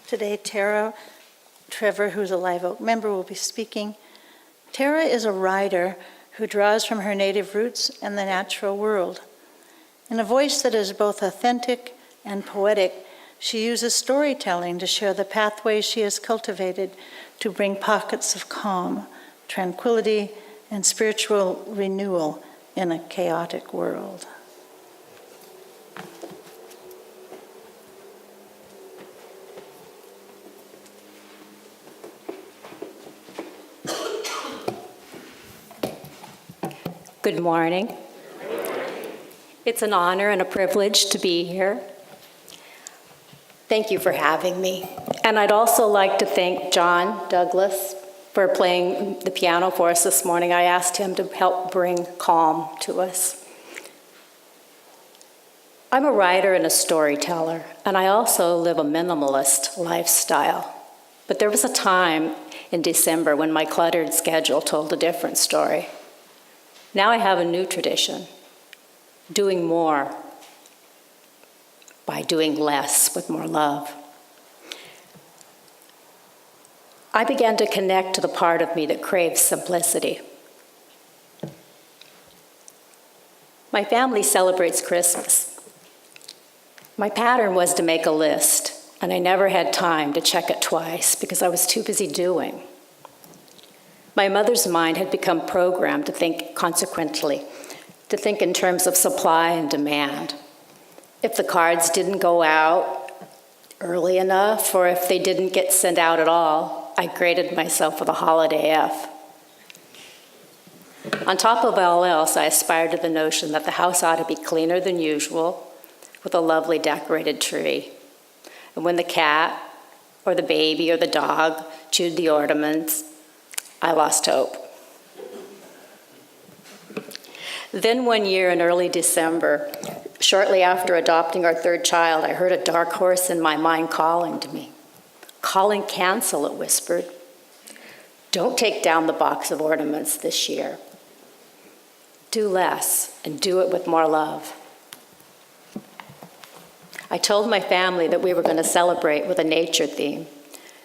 Today, Terra Trevor, who's a Live Oak member, will be speaking. Terra is a writer who draws from her native roots and the natural world. In a voice that is both authentic and poetic, she uses storytelling to share the pathways she has cultivated to bring pockets of calm, tranquility, and spiritual renewal in a chaotic world. Good morning. It's an honor and a privilege to be here. Thank you for having me. And I'd also like to thank John Douglas for playing the piano for us this morning. I asked him to help bring calm to us. I'm a writer and a storyteller, and I also live a minimalist lifestyle. But there was a time in December when my cluttered schedule told a different story. Now I have a new tradition, doing more by doing less with more love. I began to connect to the part of me that craves simplicity. My family celebrates Christmas. My pattern was to make a list, and I never had time to check it twice because I was too busy doing. My mother's mind had become programmed to think consequently, to think in terms of supply and demand. If the cards didn't go out early enough, or if they didn't get sent out at all, I graded myself with a holiday F. On top of all else, I aspired to the notion that the house ought to be cleaner than usual, with a lovely decorated tree. And when the cat, or the baby, or the dog chewed the ornaments, I lost hope. Then one year in early December, shortly after adopting our third child, I heard a dark horse in my mind calling to me. Calling cancel, it whispered. Don't take down the box of ornaments this year. Do less and do it with more love. I told my family that we were going to celebrate with a nature theme.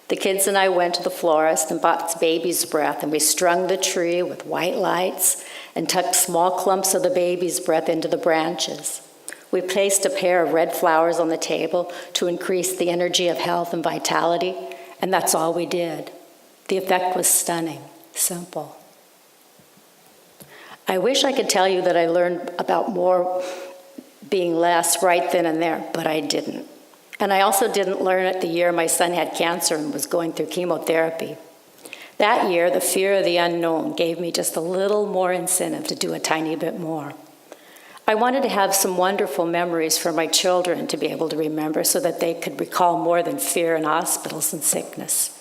The kids and I went to the florist and bought baby's breath, and we strung the tree with white lights and tucked small clumps of the baby's breath into the branches. We placed a pair of red flowers on the table to increase the energy of health and vitality, and that's all we did. The effect was stunning, simple. I wish I could tell you that I learned about more being less right then and there, but I didn't. And I also didn't learn it the year my son had cancer and was going through chemotherapy. That year, the fear of the unknown gave me just a little more incentive to do a tiny bit more. I wanted to have some wonderful memories for my children to be able to remember so that they could recall more than fear in hospitals and sickness.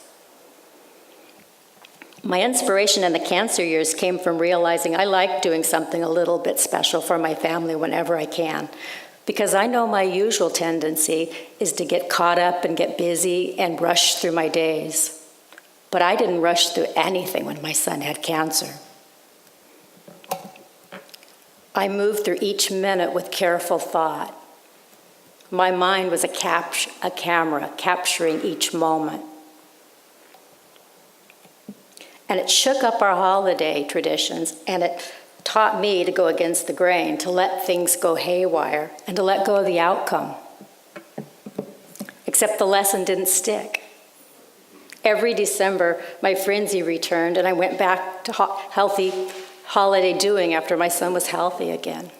My inspiration in the cancer years came from realizing I like doing something a little bit special for my family whenever I can, because I know my usual tendency is to get caught up and get busy and rush through my days. But I didn't rush through anything when my son had cancer. I moved through each minute with careful thought. My mind was a camera capturing each moment. And it shook up our holiday traditions, and it taught me to go against the grain, to let things go haywire, and to let go of the outcome. Except the lesson didn't stick. Every December, my frenzy returned, and I went back to healthy holiday doing after my son was healthy again.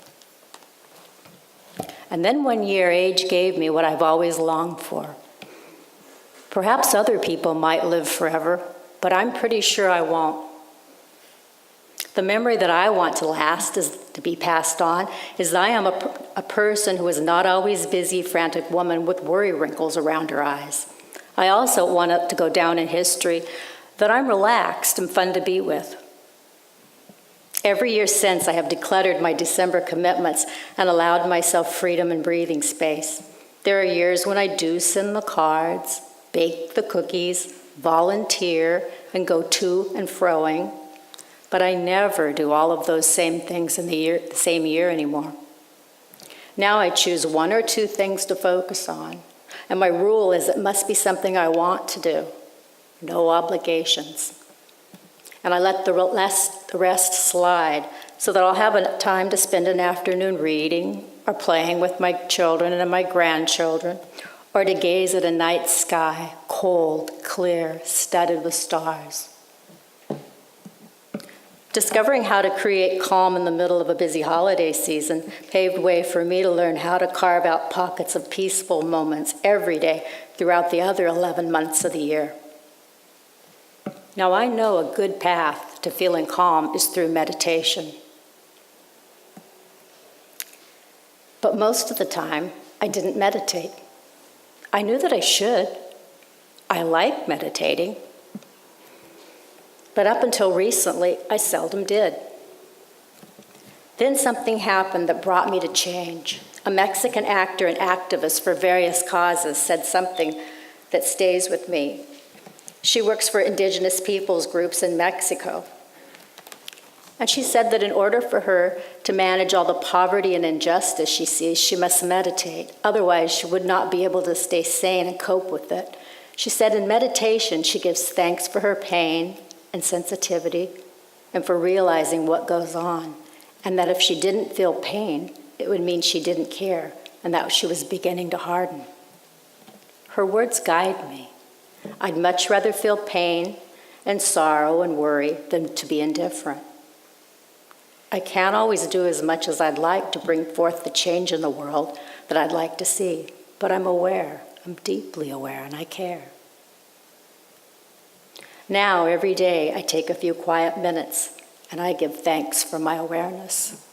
And then one year, age gave me what I've always longed for. Perhaps other people might live forever, but I'm pretty sure I won't. The memory that I want to last, is to be passed on, is that I am a person who is not always busy, frantic woman with worry wrinkles around her eyes. I also want it to go down in history that I'm relaxed and fun to be with. Every year since, I have decluttered my December commitments and allowed myself freedom and breathing space. There are years when I do send the cards, bake the cookies, volunteer, and go to and froing. But I never do all of those same things in the same year anymore. Now I choose one or two things to focus on. And my rule is it must be something I want to do, no obligations. And I let the rest slide so that I'll have time to spend an afternoon reading or playing with my children and my grandchildren, or to gaze at a night sky, cold, clear, studded with stars. Discovering how to create calm in the middle of a busy holiday season paved way for me to learn how to carve out pockets of peaceful moments every day throughout the other 11 months of the year. Now, I know a good path to feeling calm is through meditation. But most of the time, I didn't meditate. I knew that I should. I like meditating. But up until recently, I seldom did. Then something happened that brought me to change. A Mexican actor and activist for various causes said something that stays with me. She works for indigenous peoples groups in Mexico. And she said that in order for her to manage all the poverty and injustice she sees, she must meditate. Otherwise, she would not be able to stay sane and cope with it. She said in meditation, she gives thanks for her pain and sensitivity and for realizing what goes on. And that if she didn't feel pain, it would mean she didn't care and that she was beginning to harden. Her words guide me. I'd much rather feel pain and sorrow and worry than to be indifferent. I can't always do as much as I'd like to bring forth the change in the world that I'd like to see, but I'm aware, I'm deeply aware, and I care. Now, every day, I take a few quiet minutes, and I give thanks for my awareness.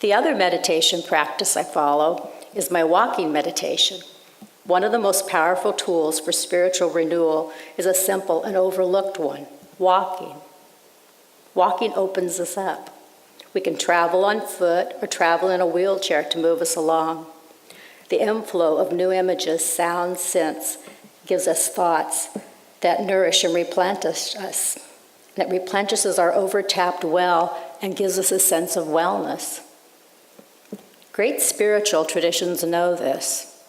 The other meditation practice I follow is my walking meditation. One of the most powerful tools for spiritual renewal is a simple and overlooked one, walking. Walking opens us up. We can travel on foot or travel in a wheelchair to move us along. The inflow of new images, sounds, scents gives us thoughts that nourish and replenish us. And it replenishes our overtapped well and gives us a sense of wellness. Great spiritual traditions know this.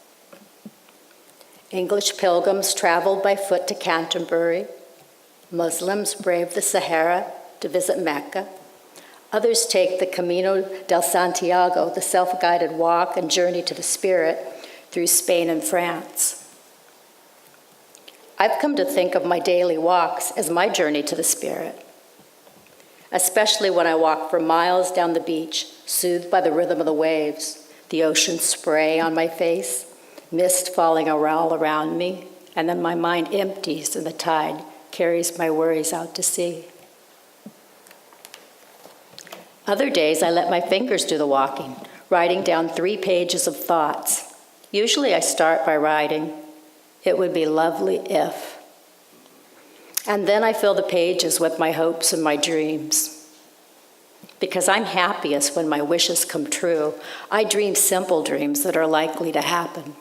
English pilgrims traveled by foot to Canterbury. Muslims braved the Sahara to visit Mecca. Others take the Camino del Santiago, the self-guided walk and journey to the spirit, through Spain and France. I've come to think of my daily walks as my journey to the spirit, especially when I walk for miles down the beach, soothed by the rhythm of the waves, the ocean spray on my face, mist falling all around me, and then my mind empties and the tide carries my worries out to sea. Other days, I let my fingers do the walking, writing down 3 pages of thoughts. Usually I start by writing, "It would be lovely if." And then I fill the pages with my hopes and my dreams. Because I'm happiest when my wishes come true, I dream simple dreams that are likely to happen.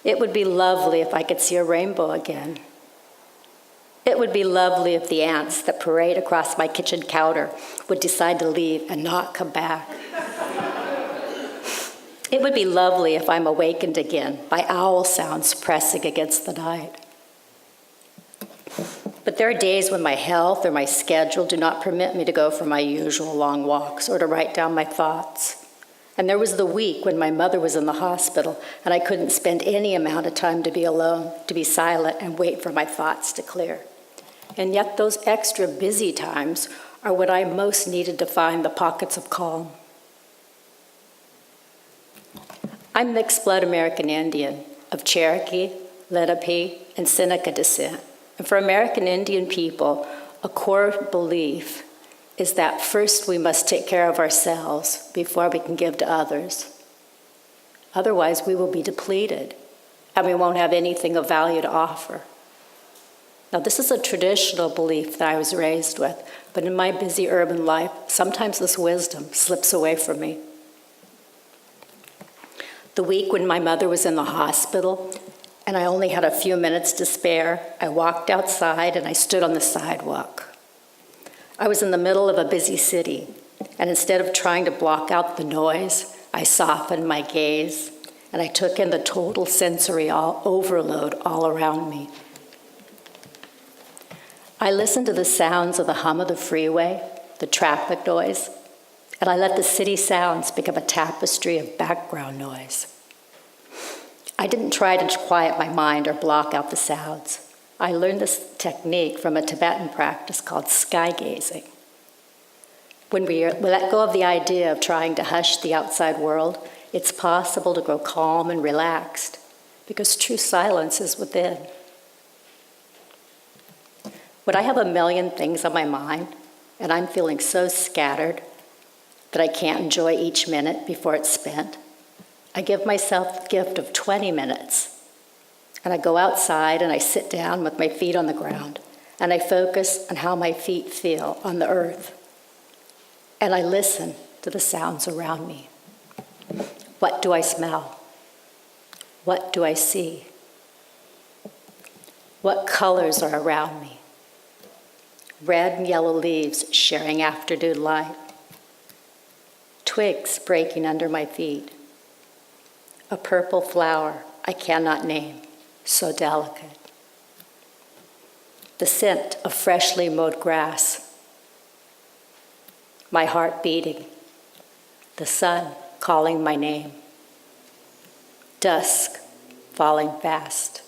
It would be lovely if I could see a rainbow again. It would be lovely if the ants that parade across my kitchen counter would decide to leave and not come back. It would be lovely if I'm awakened again by owl sounds pressing against the night. But there are days when my health or my schedule do not permit me to go for my usual long walks or to write down my thoughts. And there was the week when my mother was in the hospital and I couldn't spend any amount of time to be alone, to be silent and wait for my thoughts to clear. And yet those extra busy times are when I most needed to find the pockets of calm. I'm mixed-blood American Indian of Cherokee, Lenape, and Seneca descent. And for American Indian people, a core belief is that first we must take care of ourselves before we can give to others. Otherwise, we will be depleted, and we won't have anything of value to offer. Now, this is a traditional belief that I was raised with, but in my busy urban life, sometimes this wisdom slips away from me. The week when my mother was in the hospital, and I only had a few minutes to spare, I walked outside and I stood on the sidewalk. I was in the middle of a busy city, and instead of trying to block out the noise, I softened my gaze and I took in the total sensory overload all around me. I listened to the sounds of the hum of the freeway, the traffic noise, and I let the city sounds become a tapestry of background noise. I didn't try to quiet my mind or block out the sounds. I learned this technique from a Tibetan practice called sky gazing. When we let go of the idea of trying to hush the outside world, it's possible to grow calm and relaxed because true silence is within. When I have a million things on my mind and I'm feeling so scattered that I can't enjoy each minute before it's spent, I give myself the gift of 20 minutes. And I go outside and I sit down with my feet on the ground and I focus on how my feet feel on the earth. And I listen to the sounds around me. What do I smell? What do I see? What colors are around me? Red and yellow leaves sharing afternoon light. Twigs breaking under my feet. A purple flower I cannot name, so delicate. The scent of freshly mowed grass. My heart beating. The sun calling my name. Dusk falling fast.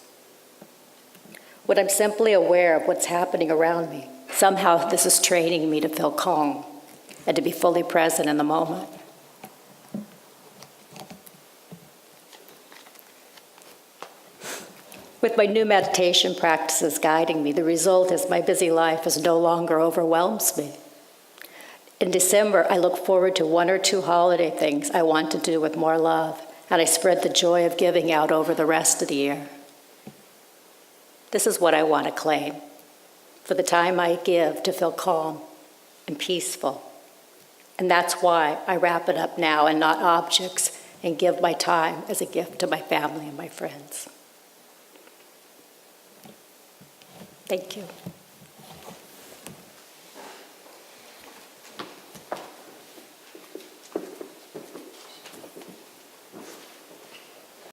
When I'm simply aware of what's happening around me, somehow this is training me to feel calm and to be fully present in the moment. With my new meditation practices guiding me, the result is my busy life no longer overwhelms me. In December, I look forward to 1 or 2 holiday things I want to do with more love, and I spread the joy of giving out over the rest of the year. This is what I want to claim, for the time I give to feel calm and peaceful. And that's why I wrap it up now and not objects and give my time as a gift to my family and my friends. Thank you.